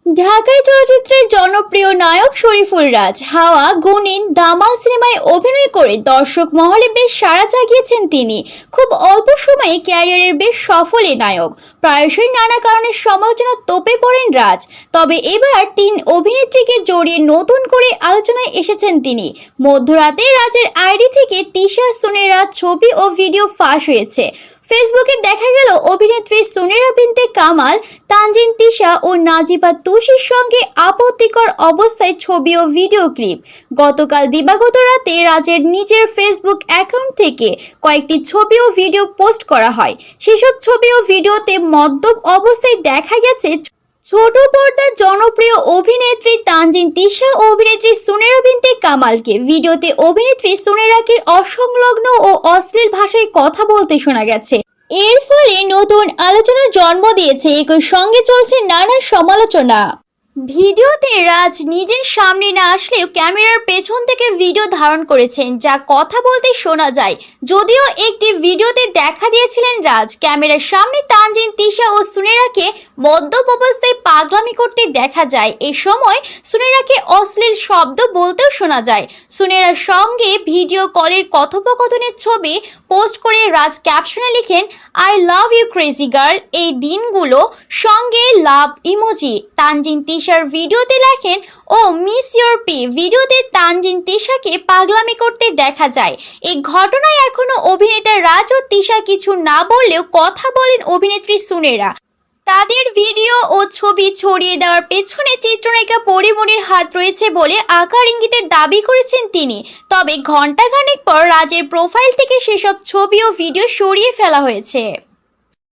ঢাকাই চলচ্চিত্রের জনপ্রিয় নায়ক শরীফুল রাজ হাওয়া, গুনিন, দামাল সিনেমায় অভিনয় করে দর্শক মহলে বেশ সাড়া জাগিয়েছেন তিনি। খুব অল্প সময়ে ক্যারিয়ারের বেশ সফল এই নায়ক প্রায়শই নানা কারণে সমালোচনার তোপে পড়েন রাজ। তবে এবার তিন অভিনেত্রীকে জড়িয়ে নতুন করে আলোচনায় এসেছেন তিনি। মধ্যরাতে রাজের আইডি থেকে তিশা, সুনেরা ছবি ও ভিডিও ফাঁস হয়েছে। ফেসবুকে দেখা গেল অভিনেত্রী সুনেরা বিনতে কামাল, তানজিন তিশা ও নাজিবা তুষির সঙ্গে আপত্তিকর অবস্থায় ছবি ও ভিডিও ক্লিপ। গতকাল দিবাগত রাতে রাজের নিজের ফেসবুক অ্যাকাউন্ট থেকে কয়েকটি ছবি ও ভিডিও পোস্ট করা হয়। সেসব ছবি ও ভিডিওতে মদ্যপ অবস্থায় দেখা গেছে ছোট পর্দার জনপ্রিয় অভিনেত্রী তানজিন তিশা ও অভিনেত্রী সুনেরা বিনতে কামালকে। ভিডিওতে অভিনেত্রী সুনেরাকে অসংলগ্ন ও অশ্লীল ভাষায় কথা বলতে শোনা গেছে। এর ফলে নতুন আলোচনার জন্ম দিয়েছে, একই সঙ্গে চলছে নানা সমালোচনা। ভিডিওতে রাজ নিজের সামনে না আসলেও ক্যামেরার পেছন থেকে ভিডিও ধারণ করেছেন, যা কথা বলতে শোনা যায়। যদিও একটি ভিডিওতে দেখা দিয়েছিলেন রাজ ক্যামেরার সামনে তানজিন তিশা ও সুনেরাকে মদ্যপ অবস্থায় পাগলামি করতে দেখা যায়। এ সময় সুনেরাকে অশ্লীল শব্দ বলতেও শোনা যায়। সুনেরার সঙ্গে ভিডিও কলের কথোপকথনের ছবি পোস্ট করে রাজ ক্যাপশনে লিখেন, I love you crazy girl, এই দিনগুলো, সঙ্গে লাভ ইমোজি। তানজিন তিশার ভিডিওতে লেখেন, ও মিস ইউর পি। ভিডিওতে তানজিন তিশাকে পাগলামি করতে দেখা যায়। এই ঘটনায় এখনো অভিনেতা রাজ ও তিশা কিছু না বললেও কথা বলেন অভিনেত্রী সুনেরা। তাদের ভিডিও ও ছবি ছড়িয়ে দেওয়ার পেছনে চিত্রনায়িকা পরিমণির হাত রয়েছে বলে আকার ইঙ্গিতে দাবি করেছেন তিনি। তবে ঘণ্টাখানেক পর রাজের প্রোফাইল থেকে সেসব ছবি ও ভিডিও সরিয়ে ফেলা হয়েছে।